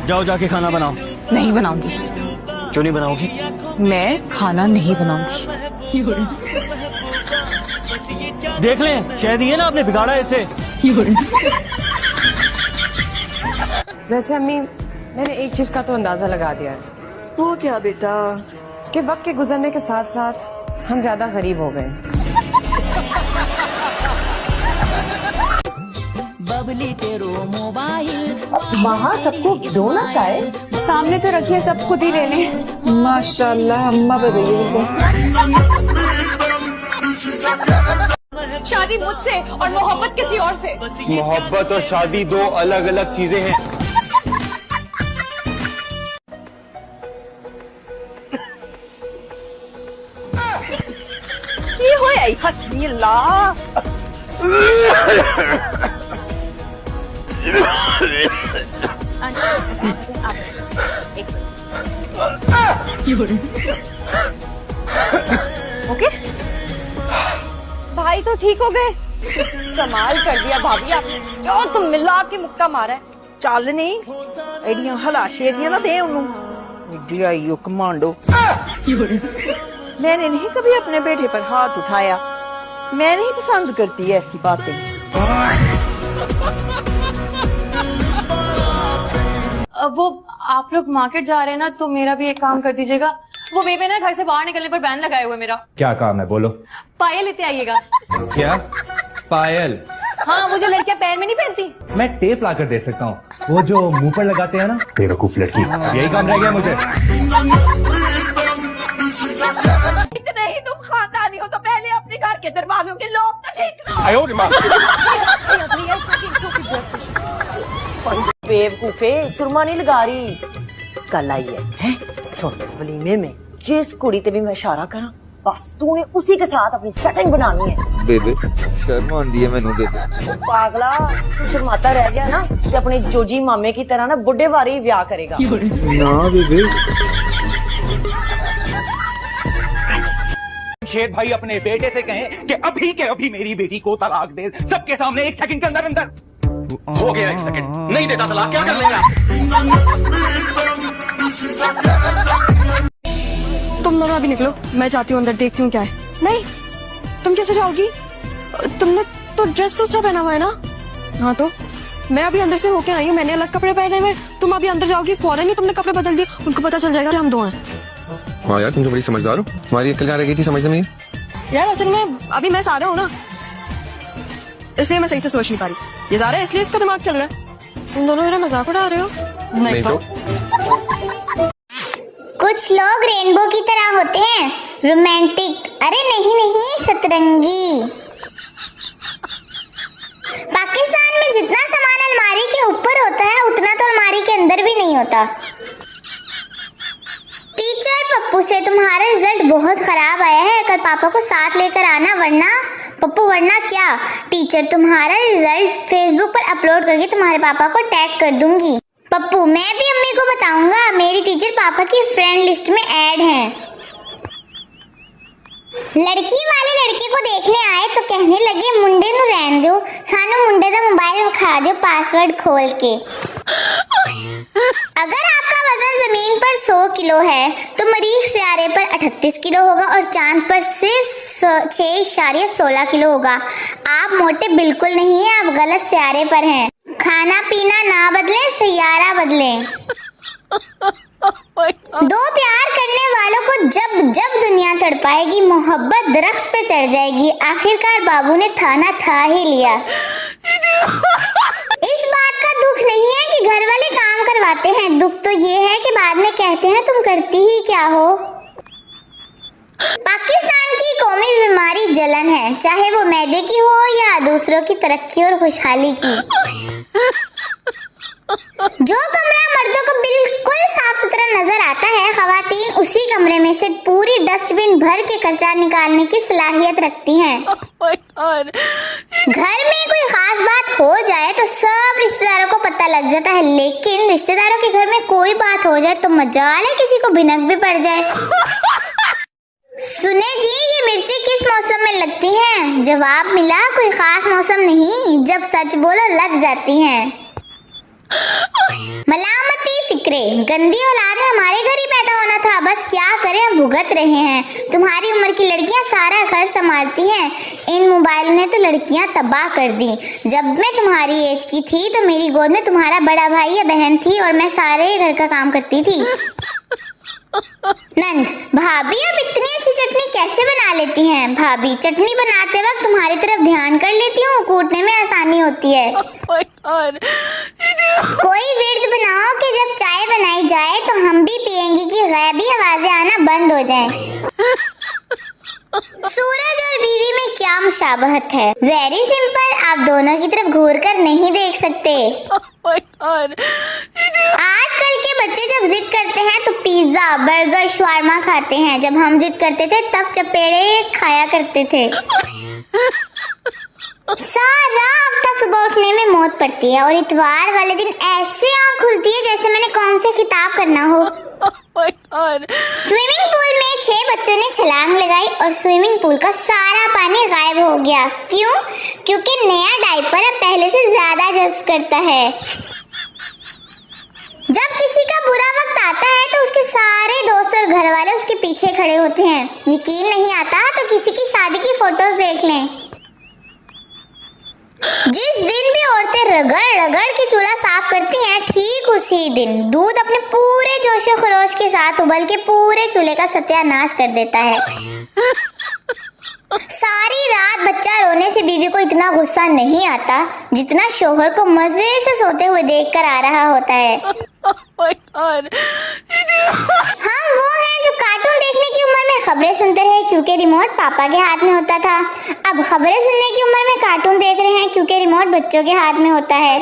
जाओ जाके खाना बनाओ। नहीं बनाऊंगी। क्यों नहीं बनाओगी? मैं खाना नहीं बनाऊंगी। देख लें, शायद ये ना आपने बिगाड़ा इसे। वैसे अम्मी, मैंने एक चीज का तो अंदाजा लगा दिया है। वो क्या बेटा? कि वक्त के गुजरने के साथ साथ हम ज्यादा गरीब हो गए। वहाँ सबको दो ना चाय। सामने तो रखिए, सब खुद ही ले लें। माशाल्लाह अम्मा पे गई है। शादी मुझसे और मोहब्बत किसी और से। मोहब्बत और शादी दो अलग अलग चीजें हैं। की होया हस्बी अल्लाह। ओके भाई तो ठीक हो गए। कमाल कर दिया भाभी आपने, जो तुम मिला के मुक्का मारा है। चल नहीं एडियां हलाशेरियां ना दे उन्हों। एडी आई हो कमांडो। मैंने नहीं कभी अपने बेटे पर हाथ उठाया। मैं नहीं पसंद करती ऐसी बातें। वो आप लोग मार्केट जा रहे हैं ना, तो मेरा भी एक काम कर दीजिएगा। वो बेबे ना घर से बाहर निकलने पर बैन लगाए हुए मेरा। क्या काम है बोलो? पायल लेते आइएगा। क्या पायल? हाँ, वो जो लड़कियां पैर में नहीं पहनती। मैं टेप ला कर दे सकता हूँ, वो जो मुंह पर लगाते हैं ना। बेवकूफ लड़की, यही काम रह गया मुझे। इतने ही तुम खानदानी हो तो पहले अपने घर के दरवाजों के लोग तो ठीक ना। बेवकूफे, सुरमा नहीं लगा रही। कल आई है? सुन वलीमे में जिस कुड़ी ते भी मैं इशारा करा, बस तूने उसी के साथ अपनी सेटिंग बनानी है। बेबे शर्म आंदी है मैनू बेबे। पागला, तू शर्माता रह गया ना ते अपने जोजी मामे की तरह ना बुढ़े वारी ही ब्याह करेगा। ना बेबे। शेर भाई अपने बेटे से कहें कि अभी के अभी मेरी बेटी को तलाक दे, सबके सामने 1 सेकंड के अंदर अंदर। हो गया 1 सेकंड, नहीं देता तलाक क्या कर लेगा? तुम दोनों अभी निकलो, मैं जाती हूँ अंदर, देखती हूँ क्या है। नहीं, तुम कैसे जाओगी? तुमने तो ड्रेस दूसरा पहना हुआ है ना? हाँ तो मैं अभी अंदर से होके आई हूँ, मैंने अलग कपड़े पहने हुए। तुम अभी अंदर जाओगी, फौरन ही तुमने कपड़े बदल दिए, उनको पता चल जाएगा कि हम दो हैं। हाँ यार, तुम तो बड़ी समझदार हो। तुम्हारी अक्ल कहाँ रह गई थी समझ में? यार असल में अभी मैं सारा हूँ ना, इसलिए मैं सही से सोच नहीं पा रही। ये सारा इसलिए इसका दिमाग चल रहा है। तुम दोनों मेरा मजाक उड़ा रहे हो? नहीं तो कुछ लोग रेनबो की तरह होते हैं, रोमांटिक। अरे नहीं नहीं, सतरंगी। पाकिस्तान में जितना सामान अलमारी के ऊपर होता है, उतना तो अलमारी के अंदर भी नहीं होता। टीचर पप्पू से तुम्हारा रिजल्ट बहुत खराब आया है, कल पापा को साथ लेकर आना, वरना पप्पू वरना क्या? टीचर तुम्हारा रिजल्ट फेसबुक पर अपलोड करके तुम्हारे पापा को टैग कर दूंगी। पप्पू मैं भी अम्मी को बताऊंगा, मेरी टीचर पापा की फ्रेंड लिस्ट में ऐड हैं। लड़की वाले लड़के को देखने आए तो कहने लगे मुंडे नु रहन दो, सानू मुंडे दा मोबाइल खा दो पासवर्ड खोल के। अगर आपका वजन जमीन पर 100 किलो है तो मरीख सियारे पर 38 किलो होगा और चांद पर सिर्फ 6.16 किलो होगा। आप मोटे बिल्कुल नहीं हैं, आप गलत सियारे पर हैं। खाना पीना ना बदलें, सियारा बदलें। दो प्यार करने वालों को जब जब दुनिया तड़पाएगी, मोहब्बत दरख्त पे चढ़ जाएगी। आखिरकार बाबू ने थाना था ही लिया। इस बात का दुख नहीं है कि घर वाले काम करवाते हैं, दुख तो ये है कि बाद में कहते हैं तुम करती ही क्या हो। पाकिस्तान की कौमी बीमारी जलन है, चाहे वो मैदे की हो या दूसरों की तरक्की और खुशहाली की। जो कमरा मर्दों को बिल्कुल साफ सुथरा नजर आता है, खवातीन उसी कमरे में से पूरी डस्टबिन भर के कचरा निकालने की सलाहियत रखती हैं। घर में कोई खास बात हो जाए तो सब रिश्तेदारों को पता लग जाता है, लेकिन रिश्तेदारों के घर में कोई बात हो जाए तो मजाल है किसी को भिनक भी पड़ जाए। सुने जी, ये मिर्ची किस मौसम में लगती हैं? जवाब मिला कोई खास मौसम नहीं, जब सच बोलो लग जाती हैं। मलामती दूसरे। गंदी औलाद में हमारे घर ही पैदा होना था, बस क्या करें, हम भुगत रहे हैं। तुम्हारी उम्र की लड़कियां सारा घर संभालती हैं, इन मोबाइल ने तो लड़कियां तबाह कर दी। जब मैं तुम्हारी एज की थी तो मेरी गोद में तुम्हारा बड़ा भाई या बहन थी और मैं सारे घर का काम करती थी। नंद, भाभी आप इतनी अच्छी चटनी कैसे बना लेती हैं? भाभी, चटनी बनाते वक्त तुम्हारी तरफ ध्यान कर लेती हूँ, कूटने में आसानी होती है। कोई विर्द बनाओ कि जब चाय बनाई जाए तो हम भी पियेंगे कि गैबी आवाजें आना बंद हो जाए। सूरज और बीवी में क्या मुशाबहत है? वेरी सिंपल, आप दोनों की तरफ घूर कर नहीं देख सकते। आजकल के बच्चे जब जिद करते हैं तो पिज्जा, बर्गर, शवारमा खाते हैं। जब हम जिद करते थे तब चपेड़े खाया करते थे। सारा हफ्ता सुबह उठने में मौत पड़ती है और इतवार वाले दिन ऐसे आँख खुलती है जैसे मैंने कौन से खिताब करना हो। स्विमिंग पूल में 6 बच्चों ने छलांग लगाई और स्विमिंग पूल का सारा पानी गायब हो गया। क्यों? क्योंकि नया डायपर अब पहले से ज्यादा जज्ब करता है। जब किसी का बुरा वक्त आता है तो उसके सारे दोस्त और घर वाले उसके पीछे खड़े होते हैं। यकीन नहीं आता तो किसी की शादी की फोटोज देख लें। जिस दिन भी औरतें रगड़ रगड़ के चूल्हा साफ करती हैं, ठीक उसी दिन दूध अपने पूरे जोशो खरोश के साथ उबल के पूरे चूल्हे का सत्यानाश कर देता है। सारी रात बच्चा रोने से बीवी को इतना गुस्सा नहीं आता जितना शोहर को मजे से सोते हुए देखकर आ रहा होता है। हम वो हैं जो कार्टून देखने की उम्र में खबरें सुनते रहे क्योंकि रिमोट पापा के हाथ में होता था। अब खबरें सुनने की उम्र में कार्टून देख रहे हैं क्योंकि रिमोट बच्चों के हाथ में होता है।